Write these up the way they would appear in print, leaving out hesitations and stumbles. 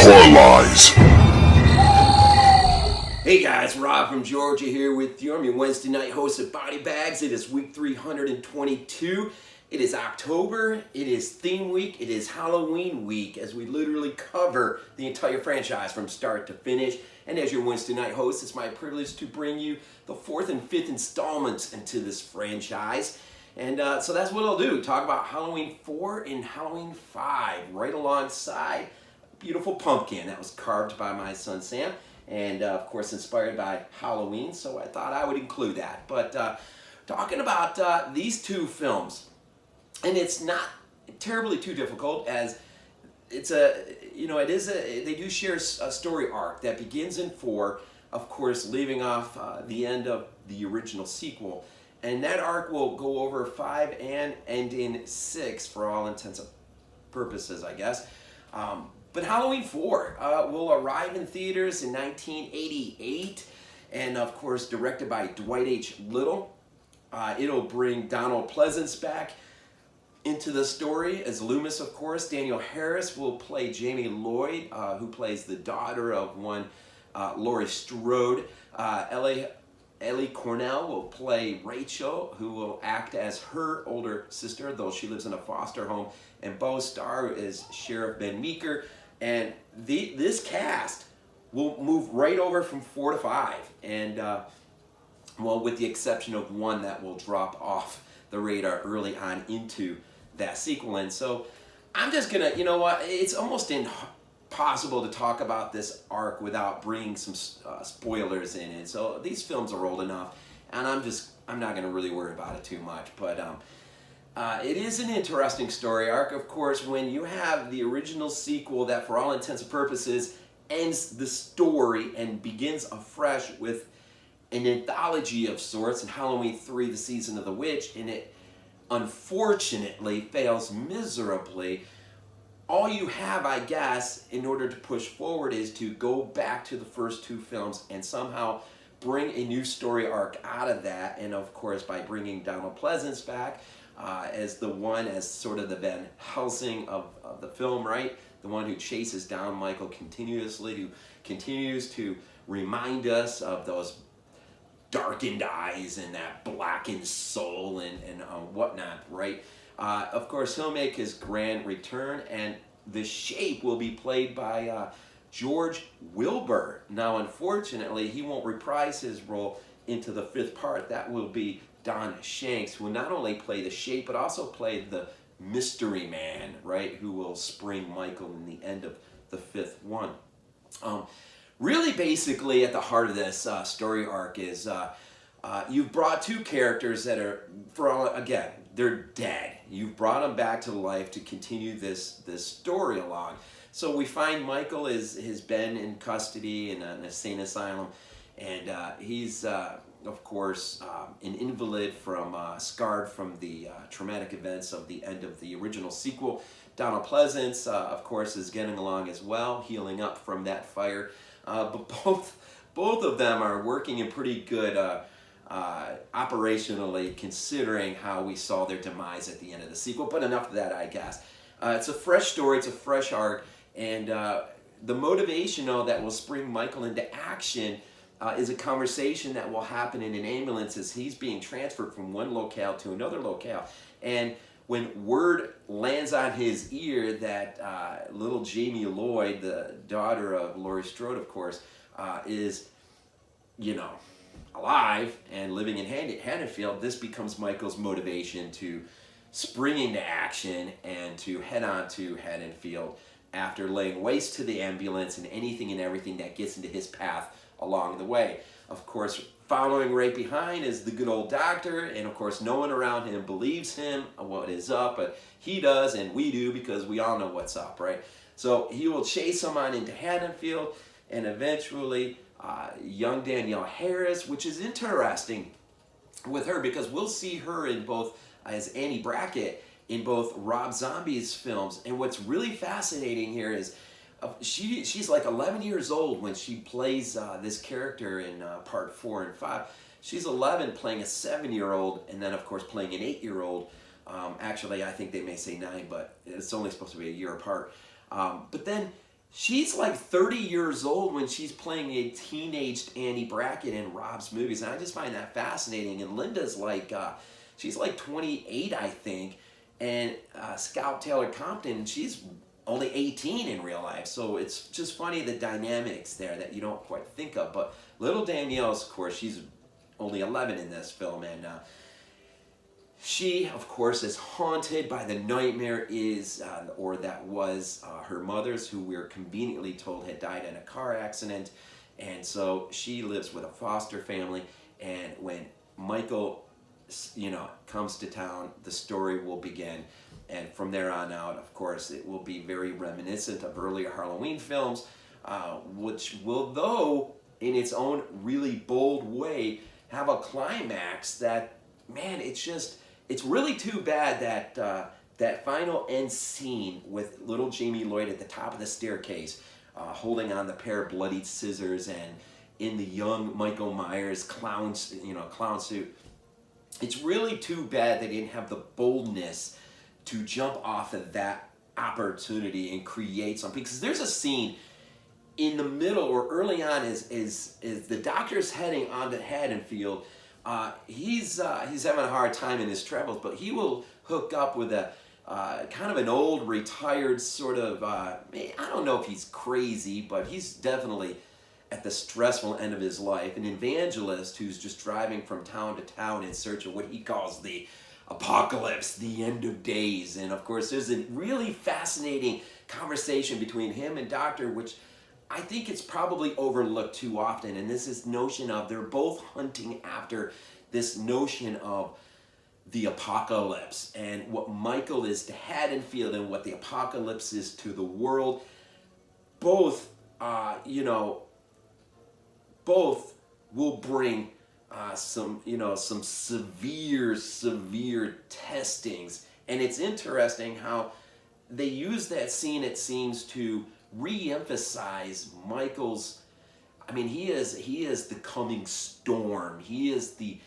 Hardcore Lies. Hey guys, Rob from Georgia here with you. I'm your Wednesday night host of BodyBags. It is week 322. It is October. It is theme week. It is Halloween week as we literally cover the entire franchise from start to finish. And as your Wednesday night host, it's my privilege to bring you the fourth and fifth installments into this franchise. And so that's what I'll do. Talk about Halloween 4 and Halloween 5 right alongside a beautiful pumpkin that was carved by my son Sam. And of course inspired by Halloween, so I thought I would include that. But talking about these two films, and it's not terribly too difficult as it's they do share a story arc that begins in 4, of course leaving off the end of the original sequel. And that arc will go over 5 and end in 6 for all intents and purposes, I guess. But Halloween 4 will arrive in theaters in 1988, and of course directed by Dwight H. Little. It'll bring Donald Pleasence back into the story as Loomis, of course. Danielle Harris will play Jamie Lloyd, who plays the daughter of one Laurie Strode. Ellie Cornell will play Rachel, who will act as her older sister, though she lives in a foster home. And Beau Starr is Sheriff Ben Meeker. And this cast will move right over from 4 to 5. And, well, with the exception of one that will drop off the radar early on into that sequel. And so I'm just going to, you know what, it's almost impossible to talk about this arc without bringing some spoilers in it. So these films are old enough, and I'm not going to really worry about it too much. But it is an interesting story arc, of course, when you have the original sequel that, for all intents and purposes, ends the story and begins afresh with an anthology of sorts in Halloween 3, The Season of the Witch, and it unfortunately fails miserably. All you have, I guess, in order to push forward is to go back to the first two films and somehow bring a new story arc out of that. And of course, by bringing Donald Pleasence back as sort of the Van Helsing of the film, right? The one who chases down Michael continuously, who continues to remind us of those darkened eyes and that blackened soul and whatnot, right? Of course, he'll make his grand return, and the Shape will be played by George Wilbur. Now, unfortunately, he won't reprise his role into the 5th part. That will be Don Shanks, who will not only play the Shape, but also play the Mystery Man, right? Who will spring Michael in the end of the 5th one. Really, basically, at the heart of this story arc is you've brought two characters that are, again, they're dead. You've brought them back to life to continue this story along. So we find Michael has been in custody in an insane asylum, and he's, of course, an invalid scarred from the traumatic events of the end of the original sequel. Donald Pleasence, of course, is getting along as well, healing up from that fire. But both of them are working in pretty good operationally, considering how we saw their demise at the end of the sequel. But enough of that, I guess. It's a fresh story, it's a fresh arc, and the motivation that will spring Michael into action is a conversation that will happen in an ambulance as he's being transferred from one locale to another locale. And when word lands on his ear that little Jamie Lloyd, the daughter of Laurie Strode, of course, is, alive and living in Haddonfield, this becomes Michael's motivation to spring into action and to head on to Haddonfield after laying waste to the ambulance and anything and everything that gets into his path along the way. Of course, following right behind is the good old doctor, and of course no one around him believes him what is up, but he does, and we do, because we all know what's up, right? So he will chase him on into Haddonfield, and eventually young Danielle Harris, which is interesting with her because we'll see her in both as Annie Brackett in both Rob Zombie's films. And what's really fascinating here is she's like 11 years old when she plays this character in part 4 and 5. She's 11 playing a 7-year-old, and then of course playing an 8-year-old. Actually, I think they may say 9, but it's only supposed to be a year apart. But then she's like 30 years old when she's playing a teenaged Annie Brackett in Rob's movies, and I just find that fascinating. And Linda's like, she's like 28, I think, and Scout Taylor Compton, she's only 18 in real life. So it's just funny the dynamics there that you don't quite think of. But little Danielle's, of course, she's only 11 in this film, and she, of course, is haunted by the nightmare or that was her mother's, who we're conveniently told had died in a car accident. And so she lives with a foster family. And when Michael, comes to town, the story will begin. And from there on out, of course, it will be very reminiscent of earlier Halloween films, which will, though, in its own really bold way, have a climax that, man, it's really too bad that that final end scene with little Jamie Lloyd at the top of the staircase, holding on the pair of bloodied scissors, and in the young Michael Myers clown suit. It's really too bad they didn't have the boldness to jump off of that opportunity and create something. Because there's a scene in the middle or early on is the doctor's heading onto Haddonfield. He's having a hard time in his travels, but he will hook up with a kind of an old retired sort of, I don't know if he's crazy, but he's definitely at the stressful end of his life, an evangelist who's just driving from town to town in search of what he calls the apocalypse, the end of days. And of course, there's a really fascinating conversation between him and Doctor, which I think it's probably overlooked too often. And this notion of they're both hunting after this notion of the apocalypse and what Michael is to Haddonfield and what the apocalypse is to the world. Both, both will bring some severe testings. And it's interesting how they use that scene, it seems, to re-emphasize Michael's, he is the coming storm. He is the,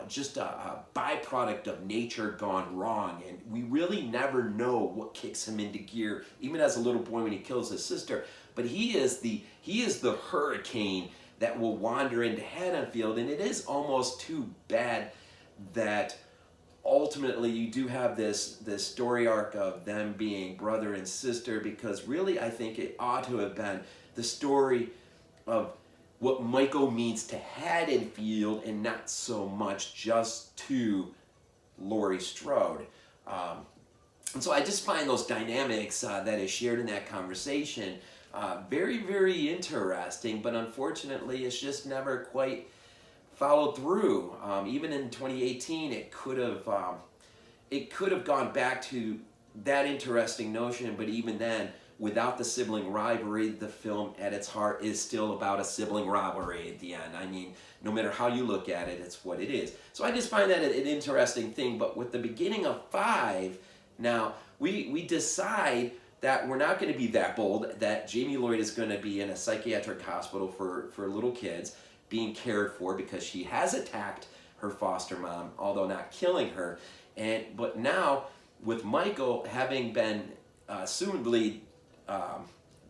just a byproduct of nature gone wrong. And we really never know what kicks him into gear, even as a little boy when he kills his sister. But he is the hurricane that will wander into Haddonfield. And it is almost too bad that ultimately you do have this story arc of them being brother and sister, because really I think it ought to have been the story of what Michael means to Haddonfield and not so much just to Laurie Strode. And so I just find those dynamics that is shared in that conversation very, very interesting, but unfortunately it's just never quite followed through. Even in 2018, it could have gone back to that interesting notion, but even then, without the sibling rivalry, the film at its heart is still about a sibling rivalry at the end. No matter how you look at it, it's what it is. So I just find that an interesting thing. But with the beginning of 5, now we decide that we're not going to be that bold, that Jamie Lloyd is going to be in a psychiatric hospital for little kids, being cared for because she has attacked her foster mom, although not killing her. But now, with Michael having been assumably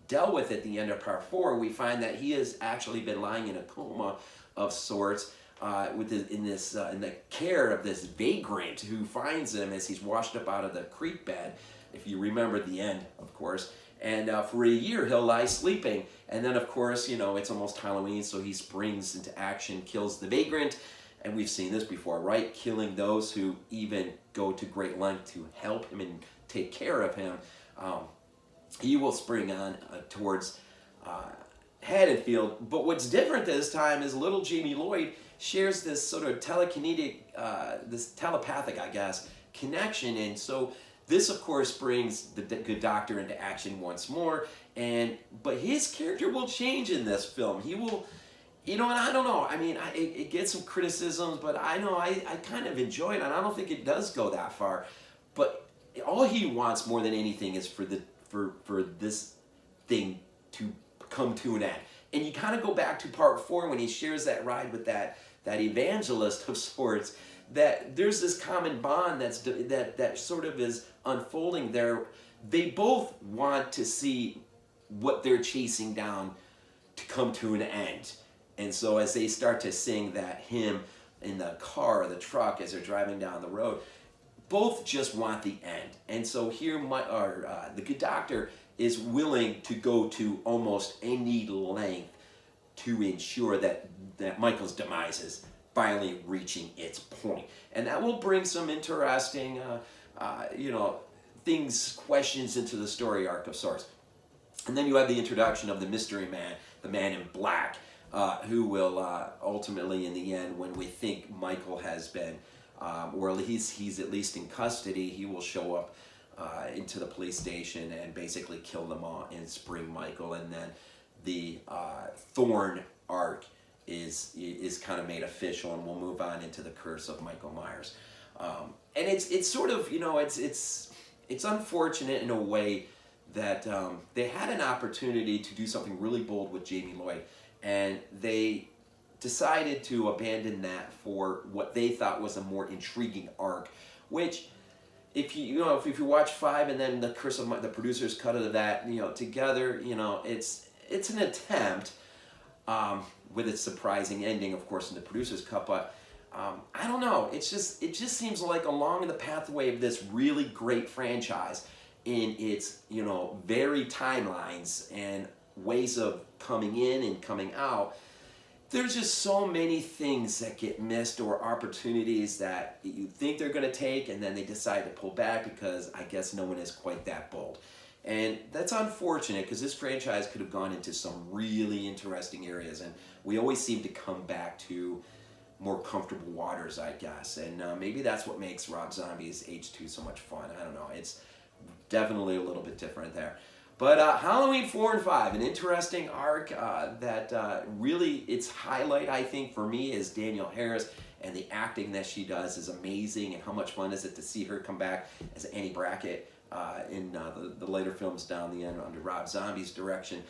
dealt with at the end of part 4, we find that he has actually been lying in a coma of sorts in the care of this vagrant who finds him as he's washed up out of the creek bed, if you remember the end, of course. And for a year, he'll lie sleeping. And then, of course, it's almost Halloween, so he springs into action, kills the vagrant. And we've seen this before, right? Killing those who even go to great length to help him and take care of him. He will spring on towards Haddonfield. But what's different this time is little Jamie Lloyd shares this sort of telekinetic, this telepathic, I guess, connection. And so this, of course, brings the good doctor into action once more. But his character will change in this film. He will, and I don't know. It gets some criticisms, but I kind of enjoy it, and I don't think it does go that far. But all he wants more than anything is for this thing to come to an end. And you kind of go back to part 4 when he shares that ride with that evangelist of sorts, that there's this common bond that sort of is unfolding there. They both want to see what they're chasing down to come to an end. And so as they start to sing that hymn in the car or the truck as they're driving down the road, both just want the end. And so here the good doctor is willing to go to almost any length to ensure that Michael's demise is finally reaching its point. And that will bring some interesting, questions into the story arc of sorts. And then you have the introduction of the mystery man, the man in black, who will ultimately, in the end, when we think Michael has been, or he's at least in custody, he will show up into the police station and basically kill them all and spring Michael. And then the Thorn arc is kind of made official, and we'll move on into the curse of Michael Myers. And it's sort of, it's unfortunate in a way that they had an opportunity to do something really bold with Jamie Lloyd, and they decided to abandon that for what they thought was a more intriguing arc, which if you watch 5 and then the Curse of the producer's cut of that, together, it's an attempt with its surprising ending, of course, in the producer's cut, but I don't know. It just seems like along the pathway of this really great franchise in its, varied timelines and ways of coming in and coming out, there's just so many things that get missed, or opportunities that you think they're going to take and then they decide to pull back because I guess no one is quite that bold. And that's unfortunate because this franchise could have gone into some really interesting areas, and we always seem to come back to more comfortable waters, I guess. And maybe that's what makes Rob Zombie's H2 so much fun. I don't know. It's definitely a little bit different there. But Halloween 4 and 5, an interesting arc that really, its highlight, I think, for me is Danielle Harris, and the acting that she does is amazing, and how much fun is it to see her come back as Annie Brackett in the later films down the end under Rob Zombie's direction.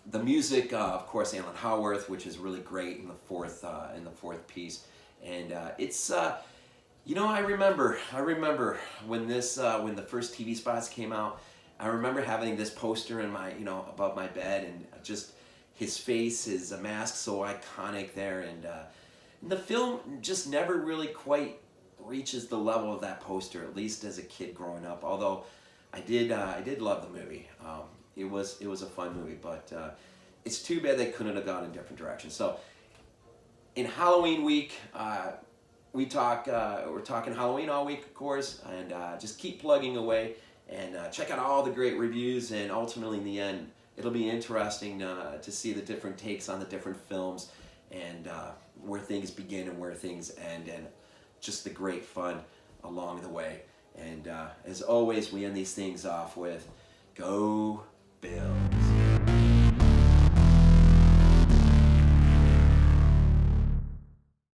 The music, of course, Alan Howarth, which is really great in the fourth piece, and it's I remember when when the first TV spots came out. I remember having this poster in my above my bed, and just his face, his mask, so iconic there, and the film just never really quite reaches the level of that poster, at least as a kid growing up. Although I did love the movie. It was a fun movie, but it's too bad they couldn't have gone in different directions. So in Halloween week, we're talking Halloween all week, of course, and just keep plugging away and check out all the great reviews. And ultimately, in the end, it'll be interesting to see the different takes on the different films, and where things begin and where things end, and just the great fun along the way. And as always, we end these things off with Go